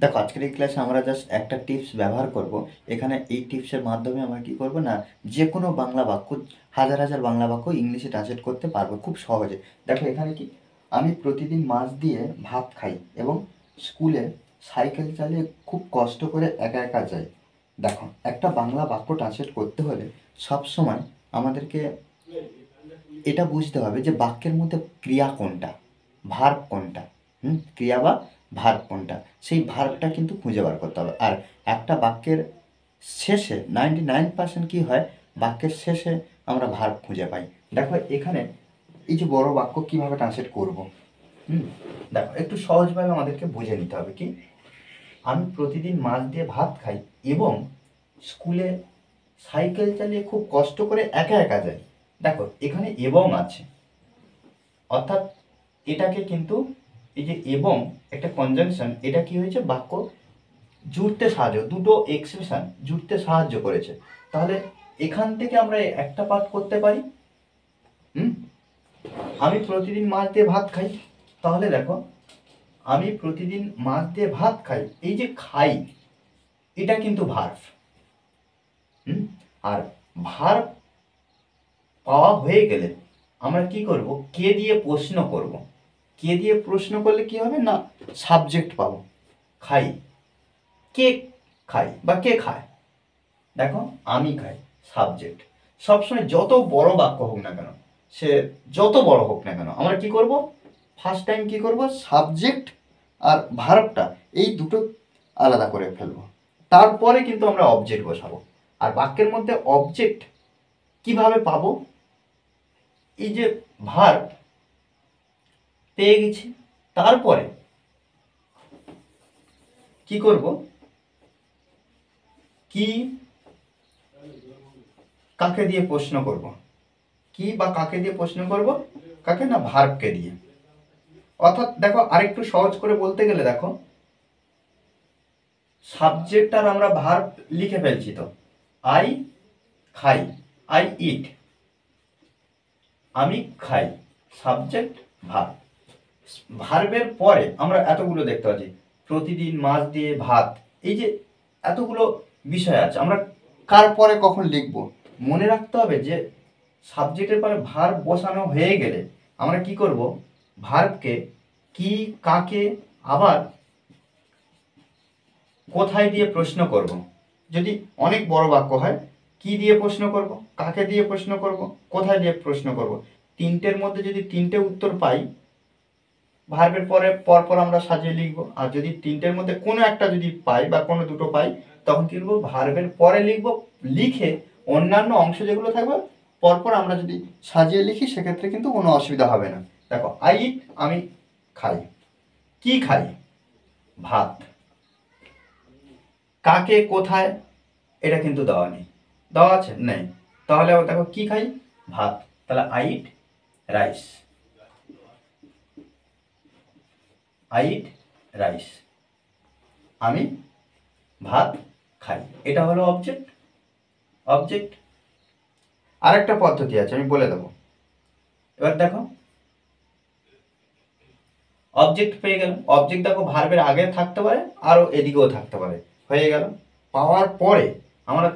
দেখো আজকের এই ক্লাসে আমরা জাস্ট একটা টিপস ব্যবহার করব। এখানে এই টিপসের মাধ্যমে আমরা কি করব না, যে কোনো বাংলা বাক্য, হাজার হাজার বাংলা বাক্য ইংলিশে ট্রান্সলেট করতে পারবো খুব সহজে। দেখো এখানে কি, আমি প্রতিদিন মাছ দিয়ে ভাত খাই এবং স্কুলে সাইকেল চালিয়ে খুব কষ্ট করে একা একা যাই। দেখো একটা বাংলা বাক্য ট্রান্সলেট করতে হলে সবসময় আমাদেরকে এটা বুঝতে হবে যে বাক্যের মধ্যে ক্রিয়া কোনটা, ভার্ব কোনটা। ক্রিয়া বা ভার্ব কোনটা, সেই ভার্বটা কিন্তু খুঁজে বার করতে হবে। আর একটা বাক্যের শেষে 99% কী হয়, বাক্যের শেষে আমরা ভার্ব খুঁজে পাই। দেখো এখানে এই যে বড় বাক্য কীভাবে ট্রান্সলেট করব। দেখো একটু সহজভাবে আমাদেরকে বুঝে নিতে হবে কি, আমি প্রতিদিন মাছ দিয়ে ভাত খাই এবং স্কুলে সাইকেল চালিয়ে খুব কষ্ট করে একা একা যাই। দেখো এখানে এবং আছে, অর্থাৎ এটাকে কিন্তু এই যে এবং একটা কনজাংশন, এটা কি হয়েছে, বাক্য জুড়তে সাহায্য, দুটো এক্সপ্রেশন জুড়তে সাহায্য করেছে। তাহলে এখান থেকে আমরা একটা পার্ট করতে পারি, আমি প্রতিদিন মাছ দিয়ে ভাত খাই। তাহলে দেখো আমি প্রতিদিন মাছ দিয়ে ভাত খাই, এই যে খাই এটা কিন্তু ভার্ব। আর ভার্ব পাওয়া হয়ে গেলে আমরা কি করব, কে দিয়ে প্রশ্ন করব। কে দিয়ে প্রশ্ন করলে কি হবে না, সাবজেক্ট পাবো। খাই, কে খাই বা কে খায়, দেখো আমি খাই, সাবজেক্ট। সবসময় যত বড় বাক্য হোক না কেন, সে যত বড় হোক না কেন, আমরা কি করব, ফার্স্ট টাইম কি করব, সাবজেক্ট আর ভার্বটা এই দুটো আলাদা করে ফেলবো। তারপরে কিন্তু আমরা অবজেক্ট বসাবো। আর বাক্যের মধ্যে অবজেক্ট কিভাবে পাবো, এই যে ভার্ব পেয়ে গেছি, তারপরে কি করব, কি কাকে দিয়ে প্রশ্ন করব, কি বা কাকে দিয়ে প্রশ্ন করব, কাকে না, ভার্বকে দিয়ে। অর্থাৎ দেখো আরেকটু সহজ করে বলতে গেলে, দেখো সাবজেক্ট আর আমরা ভার্ব লিখে ফেলছি। তো আই খাই, আই ইট, আমি খাই, সাবজেক্ট ভার্ব। ভার্বের পরে আমরা এতগুলো দেখতে পাচ্ছি, প্রতিদিন মাছ দিয়ে ভাত, এই যে এতগুলো বিষয় আছে, আমরা কার পরে কখন লিখব মনে রাখতে হবে যে সাবজেক্টের পরে ভার্ব বসানো হয়ে গেলে আমরা কি করব, ভার্বকে কি, কাকে, আবার কোথায় দিয়ে প্রশ্ন করব। যদি অনেক বড় বাক্য হয়, কি দিয়ে প্রশ্ন করব, কাকে দিয়ে প্রশ্ন করব, কোথায় দিয়ে প্রশ্ন করব। তিনটের মধ্যে যদি তিনটে উত্তর পাই, ভার্বের পরে পরপর আমরা সাজিয়ে লিখব। আর যদি তিনটের মধ্যে কোনো একটা যদি পাই বা কোনো দুটো পাই, তখন কি করবো, ভার্বের পরে লিখব, লিখে অন্যান্য অংশ যেগুলো থাকবে পরপর আমরা যদি সাজিয়ে লিখি, সেক্ষেত্রে কিন্তু কোনো অসুবিধা হবে না। দেখো আই ইট, আমি খাই, কি খাই, ভাত, কাকে কোথায় এটা কিন্তু দেওয়া নেই, দেওয়া আছে নেই, তাহলে দেখো কি খাই, ভাত, তাহলে I eat rice, I eat rice, আমি ভাত খাই, এটা হলো অবজেক্ট। অবজেক্ট আরেকটা পদ্ধতি আছে, আমি বলে দেবো। এবার দেখো অবজেক্ট পেয়ে গেল, অবজেক্ট দেখো ভার্বের আগে থাকতে পারে, আরও এদিকেও থাকতে পারে, হয়ে গেল। পাওয়ার পরে আমরা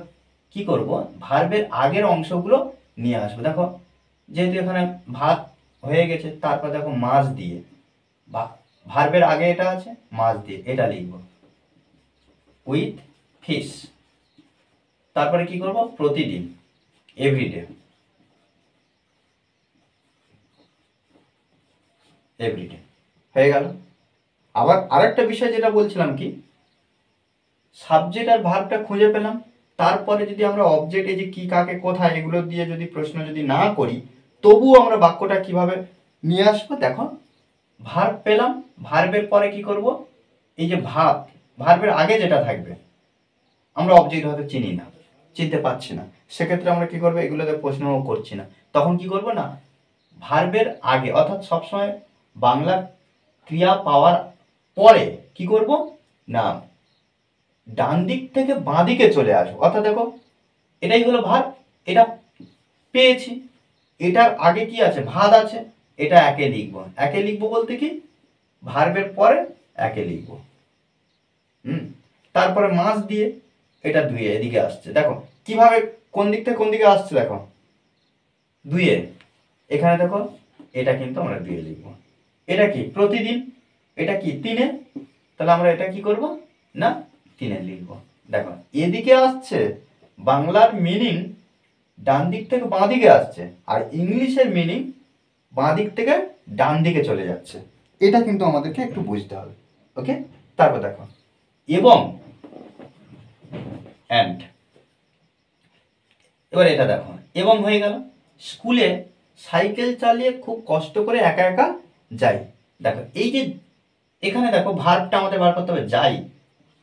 কি করব, ভার্বের আগের অংশগুলো নিয়ে আসবো। দেখো যেহেতু এখানে ভাত হয়ে গেছে, তারপর দেখো মাছ দিয়ে, বা ভার্বের আগে এটা আছে, মাছ দিয়ে এটা লিখব, উইথ ফিশ। তারপরে কি করব, প্রতিদিন, এভরিডে, এভরিডে, হয়ে গেল। আবার আরেকটা বিষয় যেটা বলছিলাম কি, সাবজেক্ট আর ভার্বটা খুঁজে পেলাম, তারপরে যদি আমরা অবজেক্ট, এই যে কি, কাকে, কোথায়, এগুলো দিয়ে যদি প্রশ্ন যদি না করি, তবুও আমরা বাক্যটা কিভাবে নিয়ে আসবো। দেখো ভার্ব পেলাম, ভার্বের পরে কি করব, এই যে ভার্বের আগে যেটা থাকবে, আমরা অবজেক্ট হয়তো চিনি না, চিনতে পারছি না, সেক্ষেত্রে আমরা কি করবো, এগুলোতে প্রশ্নও করছি না, তখন কি করব না, ভার্বের আগে, অর্থাৎ সবসময় বাংলা ক্রিয়া পাওয়ার পরে কি করব না, ডান দিক থেকে বাঁ দিকে চলে আসবো। অর্থাৎ দেখো এটাই হলো ভার্ব, এটা পেয়েছি, এটার আগে কি আছে, ভাত আছে, এটা একে লিখবো। একে লিখবো বলতে কি, ভার্বের পরে একে লিখবো। তারপরে মাস দিয়ে এটা দুইয়ে এদিকে আসছে। দেখো কিভাবে কোন দিক থেকে কোন দিকে আসছে, দেখো দুইয়ে, এখানে দেখো এটা কিন্তু আমরা দুইয়ে লিখবো। এটা কি প্রতিদিন, এটা কি তিনে, তাহলে আমরা এটা কি করব না তিনে লিখবো। দেখো এদিকে আসছে বাংলার মিনিং ডান দিক থেকে বাঁ দিকে আসছে, আর ইংলিশের মিনিং বাঁ দিক থেকে ডান দিকে চলে যাচ্ছে। এটা কিন্তু আমাদেরকে একটু বুঝতে হবে। ওকে, তারপর দেখো এবং অ্যান্ড, এবার এটা দেখো এবং হয়ে গেল। স্কুলে সাইকেল চালিয়ে খুব কষ্ট করে একা একা যাই। দেখো এই যে এখানে দেখো ভার্বটা আমাদের বার করতে হবে, যাই,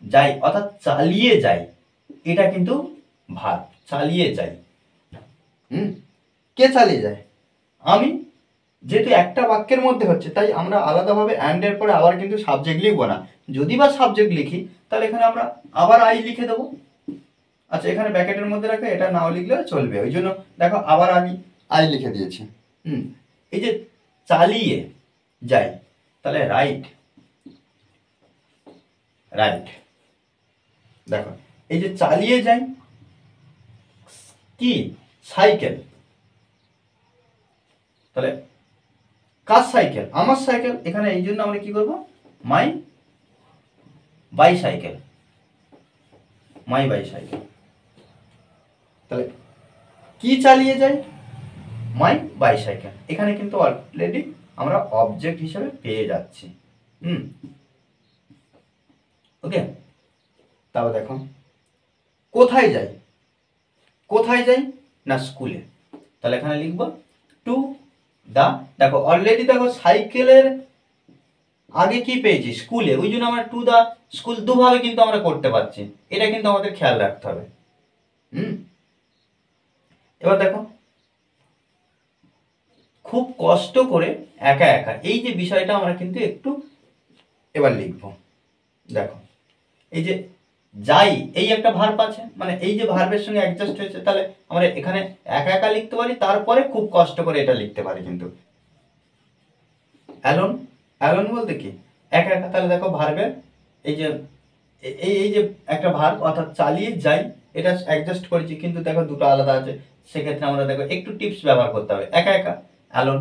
যাই অর্থাৎ চালিয়ে যাই, এটা কিন্তু ভার্ব, চালিয়ে যাই। কে চালিয়ে যায়? আমি। যেহেতু একটা বাক্যের মধ্যে হচ্ছে তাই আমরা আলাদাভাবে অ্যান্ড এর পরে আবার কিন্তু সাবজেক্ট লিখবো না। যদি বা সাবজেক্ট লিখি তাহলে এখানে আমরা আবার আই লিখে দেবো। আচ্ছা এখানে ব্র্যাকেটের মধ্যে রাখে, এটা নাও লিখলেও চলবে, ওই জন্য দেখো আবার আমি আই লিখে দিয়েছি। এই যে চালিয়ে যাই, তাহলে রাইট, রাইট। দেখো এই যে চালিয়ে যাই কি সাইকেল, তাহলে কার সাইকেল? আমার সাইকেল। এখানে এই জন্য আমরা কি করব, মাই বাইসাইকেল, মাই বাইসাইকেল। তাহলে কি চালিয়ে যাই? মাই বাইসাইকেল। এখানে কিন্তু অলরেডি আমরা অবজেক্ট হিসেবে পেয়ে যাচ্ছি। ওকে, তারপর দেখো কোথায় যাই? কোথায় যাই না স্কুলে, তাহলে এখানে লিখব টু দা। দেখো অলরেডি দেখো সাইকেলের আগে কি পেয়েছি, স্কুলে, ওই জন্য আমরা টু দা স্কুল দুভাবে কিন্তু আমরা করতে পারছি। এটা কিন্তু আমাদের খেয়াল রাখতে হবে। এবার দেখো খুব কষ্ট করে একা একা, এই যে বিষয়টা আমরা কিন্তু একটু এবার লিখব। দেখো এই যে যাই, এই একটা ভার্ব আছে, মানে এই যে ভার্বের সঙ্গে অ্যাডজাস্ট হয়েছে, তাহলে আমরা এখানে একা একা লিখতে পারি, তারপরে খুব কষ্ট করে এটা লিখতে পারি কিন্তু। অ্যালোন, অ্যালোন বলতে কি একা একা। তাহলে দেখো ভার্বের এই যে এই যে একটা ভার্ব অর্থাৎ চালিয়ে যাই, এটা অ্যাডজাস্ট করেছি, কিন্তু দেখো দুটো আলাদা আছে। সেক্ষেত্রে আমরা দেখো একটু টিপস ব্যবহার করতে হবে। একা একা অ্যালোন,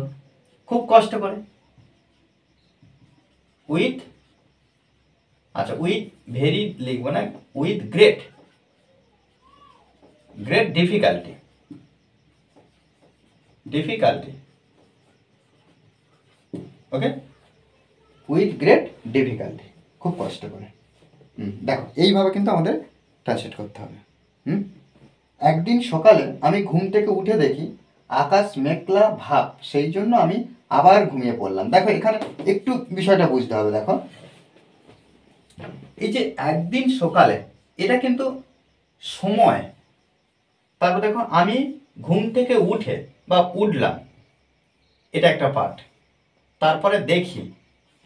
খুব কষ্ট করে উইথ, আচ্ছা উইথ ভেরি লিখবো না, with great, great difficulty, difficulty. Okay, with great difficulty, খুব কষ্ট করে। দেখো এইভাবে কিন্তু আমাদের ট্রান্সলেট করতে হবে। একদিন সকালে আমি ঘুম থেকে উঠে দেখি আকাশ মেঘলা ভাব, সেই জন্য আমি আবার ঘুমিয়ে পড়লাম। দেখো এখানে একটু বিষয়টা বুঝতে হবে। দেখো এই যে একদিন সকালে, এটা কিন্তু সময়। তারপর দেখো আমি ঘুম থেকে উঠে বা উঠলাম, এটা একটা পার্ট। তারপরে দেখি,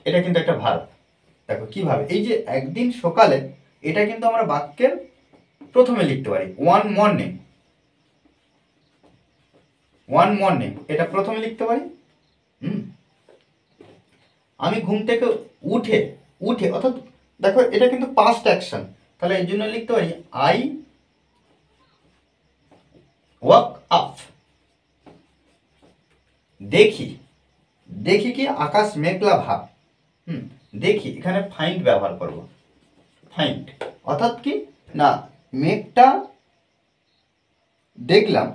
এটা কিন্তু একটা ভার্ব। দেখো কিভাবে এই যে একদিন সকালে, এটা কিন্তু আমরা বাক্যের প্রথমে লিখতে পারি। ওয়ান মর্নিং, ওয়ান মর্নিং এটা প্রথমে লিখতে পারি। আমি ঘুম থেকে উঠে, উঠে অর্থাৎ দেখো এটা কিন্তু পাস্ট অ্যাকশন, তাহলে এই জন্য লিখতে পারি আই ওয়াক আপ। দেখি, দেখি কি আকাশ মেঘলা ভাব। দেখি, এখানে ফাইন্ড ব্যবহার করব। ফাইন্ড অর্থাৎ কি না মেঘটা দেখলাম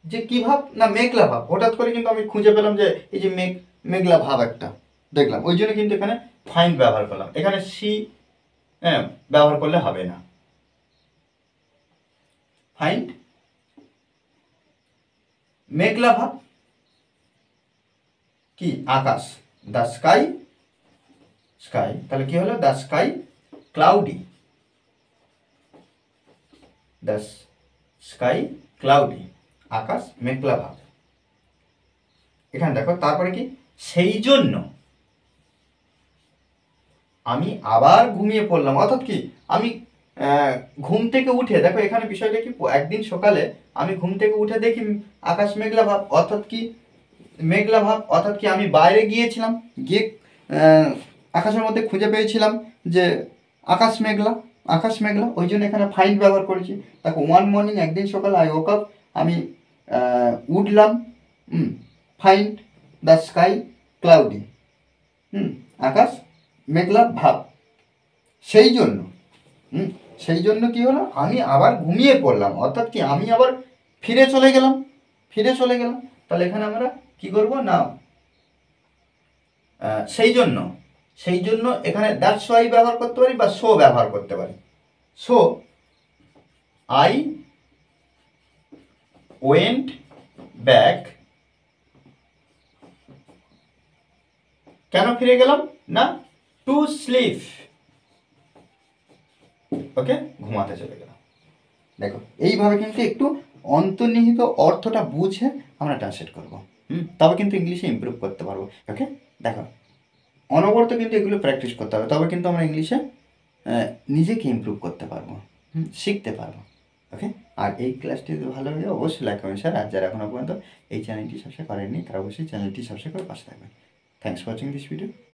যে কি ভাব না মেঘলা ভাব, হঠাৎ করে কিন্তু আমি খুঁজে পেলাম যে এই যে মেঘলা ভাব একটা দেখলাম, ওই জন্য কিন্তু এখানে ফাইন্ড ব্যবহার করলাম। এখানে সি ব্যবহার করলে হবে না। ফাইন্ড মেঘলা ভাব কি আকাশ, দ্য স্কাই, স্কাই, তাহলে কি হলো the sky cloudy, the sky cloudy, আকাশ মেঘলা ভাব। এখানে দেখো তারপরে কি সেই জন্য আমি আবার ঘুমিয়ে পড়লাম, অর্থাৎ কি আমি ঘুম থেকে উঠে, দেখো এখানে বিষয়টা কি একদিন সকালে আমি ঘুম থেকে উঠে দেখি আকাশ মেঘলা ভাব, অর্থাৎ কি মেঘলা ভাব অর্থাৎ কি আমি বাইরে গিয়েছিলাম, গিয়ে আকাশের মধ্যে খুঁজে পেয়েছিলাম যে আকাশ মেঘলা, আকাশ মেঘলা, ওই জন্য এখানে ফাইন্ড ব্যবহার করেছি। দেখো ওয়ান মর্নিং, একদিন সকালে আই ওক আপ, আমি উঠলাম, ফাইন্ড দ্য স্কাই ক্লাউডি, আকাশ মেঘলা ভাব। সেই জন্য সেই জন্য কি হলো, আমি আবার ঘুমিয়ে পড়লাম, অর্থাৎ কি আমি আবার ফিরে চলে গেলাম, ফিরে চলে গেলাম। তাহলে এখানে আমরা কি করব না, সেই জন্য, সেই জন্য এখানে দ্যাটস ওয়াই ব্যবহার করতে পারি বা সো ব্যবহার করতে পারি। সো আই ওয়েন্ট ব্যাক, কেন ফিরে গেলাম না, টু স্লিপ, ওকে, ঘুমাতে চলে গেলাম। দেখো এইভাবে কিন্তু একটু অন্তর্নিহিত অর্থটা বুঝে আমরা ট্রান্সলেট করবো, তবে কিন্তু ইংলিশে ইমপ্রুভ করতে পারবো। ওকে, দেখো অনবরত কিন্তু এগুলো প্র্যাকটিস করতে হবে, তবে কিন্তু আমরা ইংলিশে নিজেকে ইমপ্রুভ করতে পারবো, শিখতে পারবো। ওকে, আর এই ক্লাসটি যদি ভালো লাগে অবশ্যই লাইক করবেন স্যার, আর যারা এখনও পর্যন্ত এই চ্যানেলটি সাবস্ক্রাইব করেননি তারা অবশ্যই চ্যানেলটি সাবস্ক্রাইব করে পাশে থাকবেন। Thanks for watching this video.